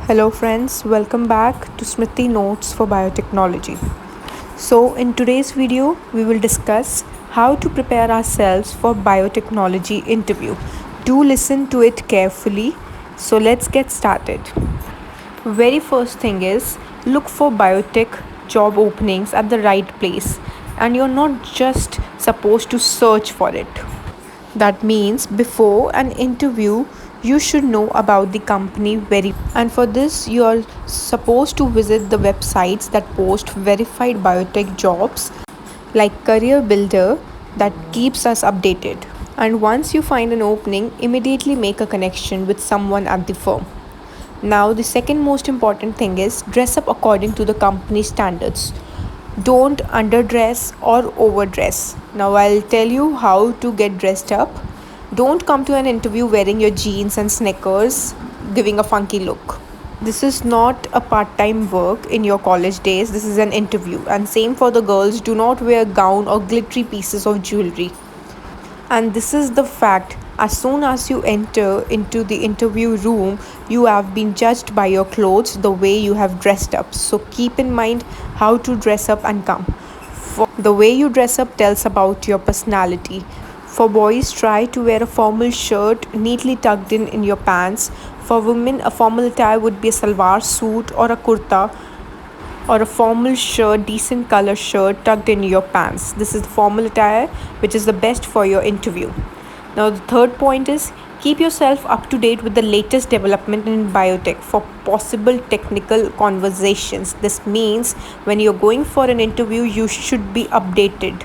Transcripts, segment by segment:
Hello, friends, welcome back to Smriti Notes for Biotechnology. So, in today's video, we will discuss how to prepare ourselves for biotechnology interview. Do listen to it carefully. So, let's get started. Very first thing is look for biotech job openings at the right place, and you're not just supposed to search for it. That means before an interview, you should know about the company very, and for this you are supposed to visit the websites that post verified biotech jobs like Career Builder that keeps us updated. And once you find an opening, immediately make a connection with someone at the firm. Now, the second most important thing is dress up according to the company standards. Don't underdress or overdress. Now, I'll tell you how to get dressed up. Don't come to an interview wearing your jeans and sneakers, giving a funky look. This is not a part time work in your college days, this is an interview. And same for the girls, do not wear gown or glittery pieces of jewelry. And this is the fact, as soon as you enter into the interview room, you have been judged by your clothes, the way you have dressed up. So keep in mind how to dress up and come. The way you dress up tells about your personality. For boys, try to wear a formal shirt neatly tucked in your pants. For women, a formal attire would be a salwar suit or a kurta, or a formal shirt, decent color shirt tucked in your pants. This is the formal attire which is the best for your interview. Now, the third point is keep yourself up to date with the latest development in biotech for possible technical conversations. This means when you're going for an interview, you should be updated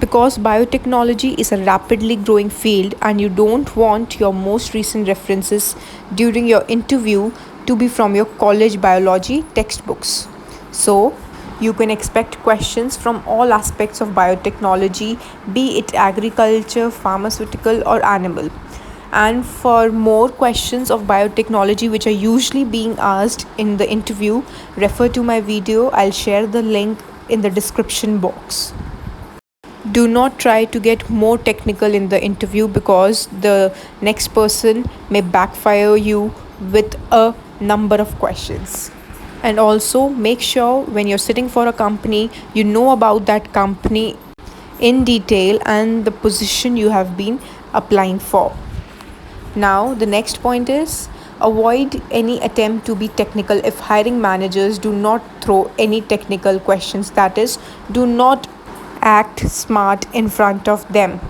because biotechnology is a rapidly growing field and you don't want your most recent references during your interview to be from your college biology textbooks. So, you can expect questions from all aspects of biotechnology, be it agriculture, pharmaceutical, or animal. And for more questions of biotechnology, which are usually being asked in the interview, refer to my video. I'll share the link in the description box. Do not try to get more technical in the interview because the next person may backfire you with a number of questions. And also make sure when you're sitting for a company, you know about that company in detail and the position you have been applying for. Now, the next point is avoid any attempt to be technical. If hiring managers do not throw any technical questions, that is, do not act smart in front of them.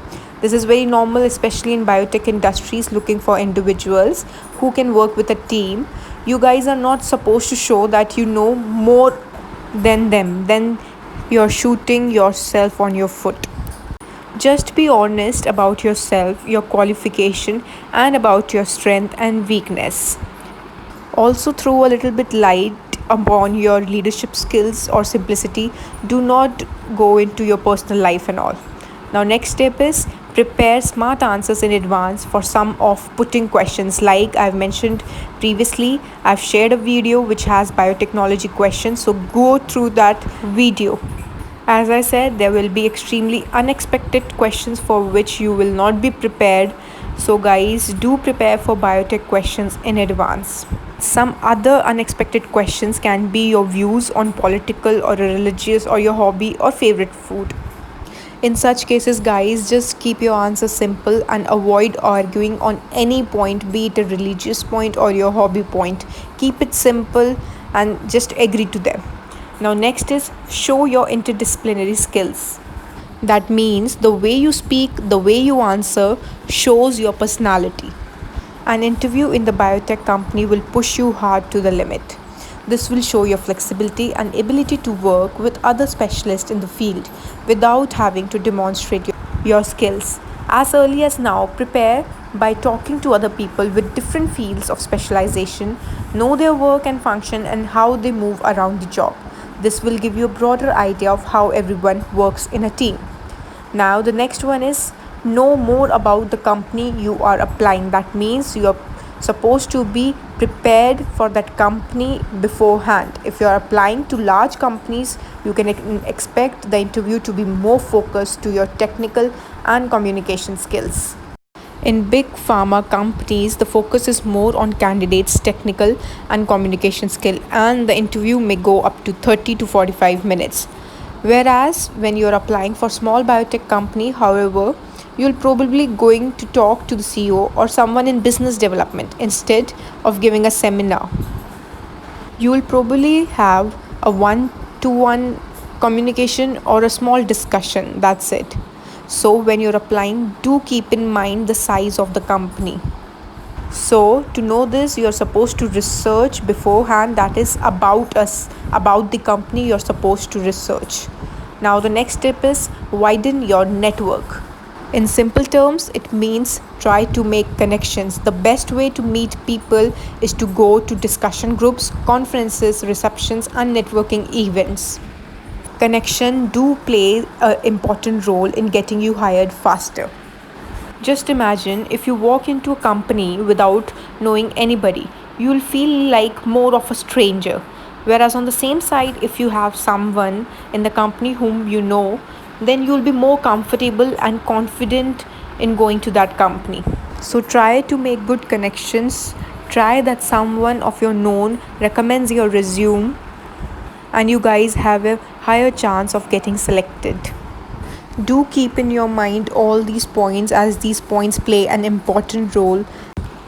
This is very normal, especially in biotech industries looking for individuals who can work with a team. You guys are not supposed to show that you know more than them, then you're shooting yourself on your foot. Just be honest about yourself, your qualification, and about your strength and weakness. Also, throw a little bit light upon your leadership skills or simplicity. Do not go into your personal life and all. Now, next step is prepare smart answers in advance for some off-putting questions. Like I've mentioned previously, I've shared a video which has biotechnology questions, so go through that video. As I said, there will be extremely unexpected questions for which you will not be prepared. So, guys, do prepare for biotech questions in advance. Some other unexpected questions can be your views on political or religious or your hobby or favorite food. In such cases, guys, just keep your answer simple and avoid arguing on any point, be it a religious point or your hobby point. Keep it simple and just agree to them. Now, next is show your interdisciplinary skills. That means the way you speak, the way you answer shows your personality. An interview in the biotech company will push you hard to the limit. This will show your flexibility and ability to work with other specialists in the field without having to demonstrate your skills. As early as now, prepare by talking to other people with different fields of specialization, know their work and function, and how they move around the job. This will give you a broader idea of how everyone works in a team. Now, the next one is know more about the company you are applying. That means you are supposed to be prepared for that company beforehand. If you are applying to large companies, you can expect the interview to be more focused to your technical and communication skills. In big pharma companies, the focus is more on candidates' technical and communication skill, and the interview may go up to 30 to 45 minutes. Whereas when you're applying for small biotech company, however, you'll probably going to talk to the CEO or someone in business development instead of giving a seminar. You will probably have a one to one communication or a small discussion. That's it. So, when you're applying, do keep in mind the size of the company. So, to know this, you're supposed to research beforehand, that is about us, about the company you're supposed to research. Now, the next step is widen your network. In simple terms, it means try to make connections. The best way to meet people is to go to discussion groups, conferences, receptions, and networking events. Connection do play an important role in getting you hired faster. Just imagine if you walk into a company without knowing anybody, you'll feel like more of a stranger. Whereas on the same side, if you have someone in the company whom you know, then you'll be more comfortable and confident in going to that company. So try to make good connections. Try that someone of your known recommends your resume and you guys have a higher chance of getting selected. Do keep in your mind all these points as these points play an important role.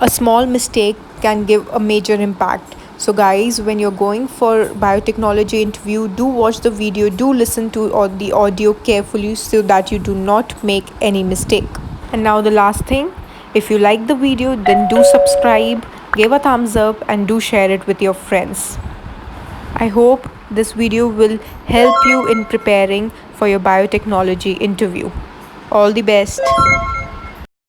A small mistake can give a major impact. So guys, when you're going for biotechnology interview, do watch the video, do listen to the audio carefully so that you do not make any mistake. And now the last thing, if you like the video, then do subscribe, give a thumbs up and do share it with your friends. I hope this video will help you in preparing for your biotechnology interview. All the best.